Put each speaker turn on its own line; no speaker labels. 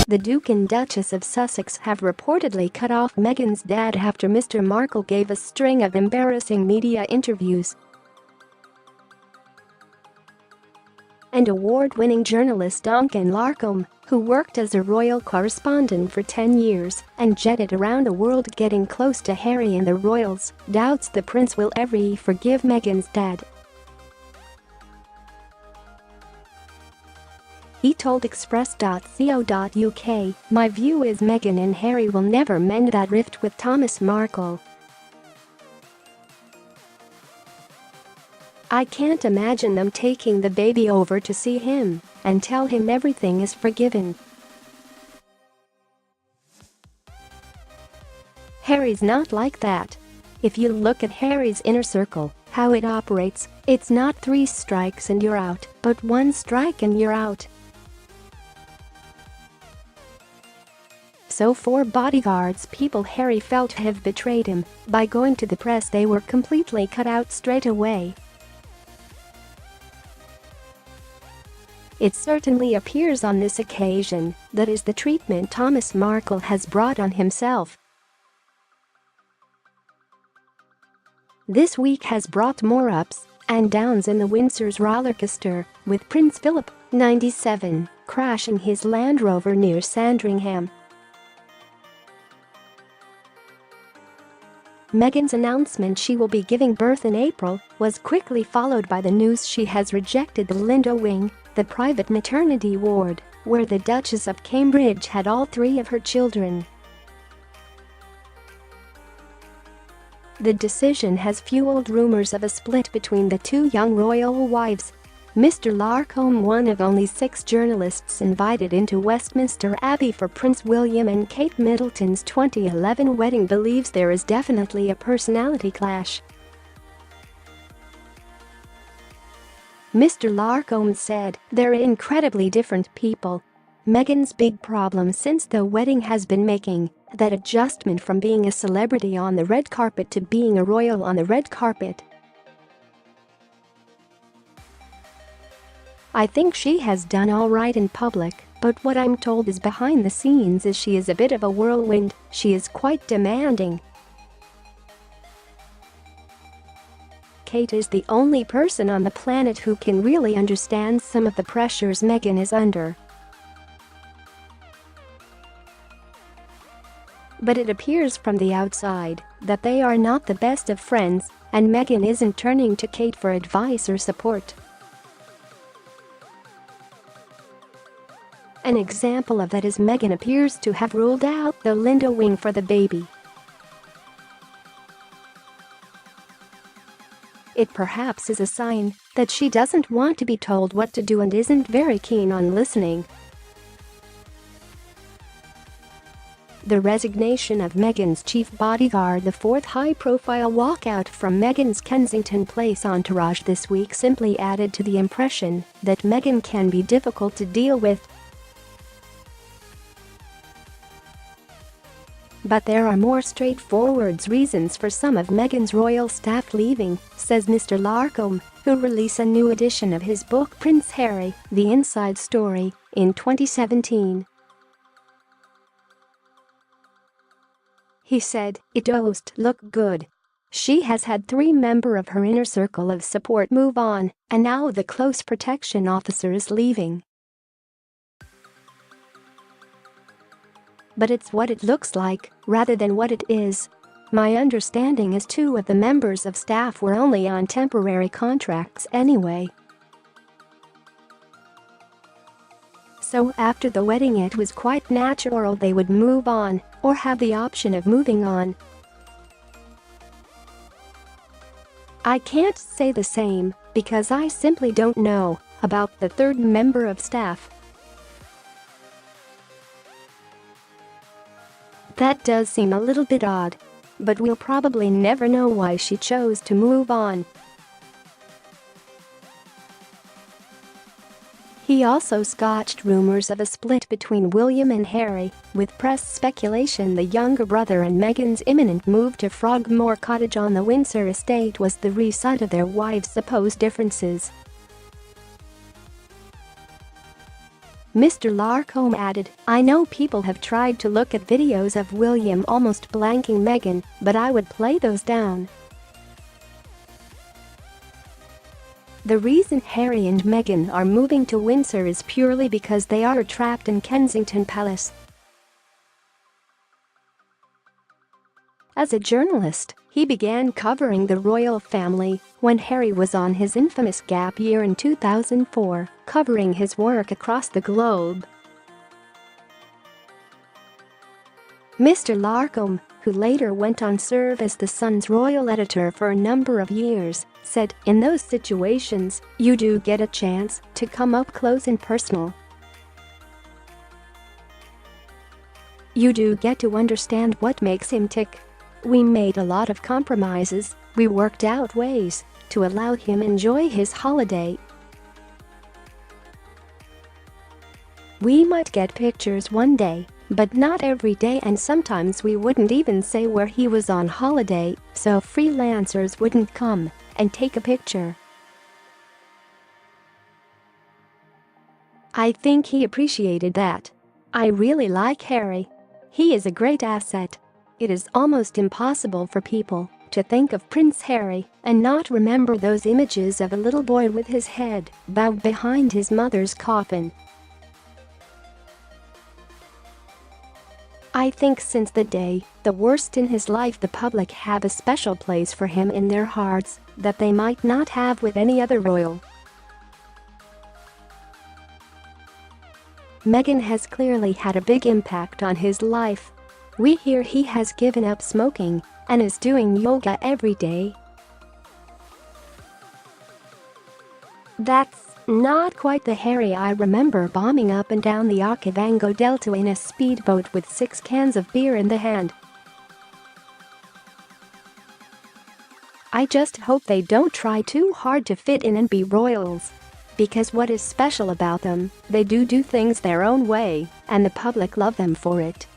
The Duke and Duchess of Sussex have reportedly cut off Meghan's dad after Mr Markle gave a string of embarrassing media interviews. And award-winning journalist Duncan Larcombe, who worked as a royal correspondent for 10 years and jetted around the world getting close to Harry and the royals, doubts the prince will ever forgive Meghan's dad. He told Express.co.uk, "My view is Meghan and Harry will never mend that rift with Thomas Markle. I can't imagine them taking the baby over to see him and tell him everything is forgiven. Harry's not like that. If you look at Harry's inner circle, how it operates, it's not 3 strikes and you're out, but 1 strike and you're out." So for bodyguards, people Harry felt have betrayed him by going to the press, they were completely cut out straight away. It certainly appears on this occasion that is the treatment Thomas Markle has brought on himself. This week has brought more ups and downs in the Windsors rollercoaster, with Prince Philip, 97, crashing his Land Rover near Sandringham. Meghan's announcement she will be giving birth in April was quickly followed by the news she has rejected the Lindo Wing, the private maternity ward, where the Duchess of Cambridge had all 3 of her children. The decision has fueled rumours of a split between the 2 young royal wives. Mr Larcombe, one of only 6 journalists invited into Westminster Abbey for Prince William and Kate Middleton's 2011 wedding, believes there is definitely a personality clash. Mr Larcombe said, "They're incredibly different people. Meghan's big problem since the wedding has been making that adjustment from being a celebrity on the red carpet to being a royal on the red carpet. I think she has done all right in public, but what I'm told is behind the scenes is she is a bit of a whirlwind, she is quite demanding. Kate is the only person on the planet who can really understand some of the pressures Meghan is under. But it appears from the outside that they are not the best of friends, and Meghan isn't turning to Kate for advice or support." An example of that is Meghan appears to have ruled out the Lindo Wing for the baby. It perhaps is a sign that she doesn't want to be told what to do and isn't very keen on listening. The resignation of Meghan's chief bodyguard, the 4th high-profile walkout from Meghan's Kensington place entourage this week, simply added to the impression that Meghan can be difficult to deal with. But there are more straightforward reasons for some of Meghan's royal staff leaving, says Mr Larcombe, who released a new edition of his book Prince Harry, The Inside Story, in 2017. He said, "It doesn't look good. She has had 3 members of her inner circle of support move on, and now the close protection officer is leaving. But it's what it looks like, rather than what it is. My understanding is 2 of the members of staff were only on temporary contracts anyway. So after the wedding it was quite natural they would move on, or have the option of moving on. I can't say the same, because I simply don't know about the 3rd member of staff. That does seem a little bit odd, but we'll probably never know why she chose to move on." He also scotched rumours of a split between William and Harry, with press speculation the younger brother and Meghan's imminent move to Frogmore Cottage on the Windsor estate was the result of their wives' supposed differences. Mr Larcombe added, "I know people have tried to look at videos of William almost blanking Meghan, but I would play those down. The reason Harry and Meghan are moving to Windsor is purely because they are trapped in Kensington Palace." As a journalist, he began covering the royal family when Harry was on his infamous gap year in 2004, covering his work across the globe. Mr Larcombe, who later went on serve as the Sun's royal editor for a number of years, said, "In those situations, you do get a chance to come up close and personal. You do get to understand what makes him tick. We made a lot of compromises, we worked out ways to allow him enjoy his holiday. We might get pictures one day, but not every day, and sometimes we wouldn't even say where he was on holiday, so freelancers wouldn't come and take a picture." "I think he appreciated that. I really like Harry. He is a great asset. It is almost impossible for people to think of Prince Harry and not remember those images of a little boy with his head bowed behind his mother's coffin. I think since the day, the worst in his life, the public have a special place for him in their hearts that they might not have with any other royal." Meghan has clearly had a big impact on his life. We hear he has given up smoking and is doing yoga every day. That's not quite the Harry I remember, bombing up and down the Okavango Delta in a speedboat with 6 cans of beer in the hand. I just hope they don't try too hard to fit in and be royals. Because what is special about them, they do things their own way, and the public love them for it.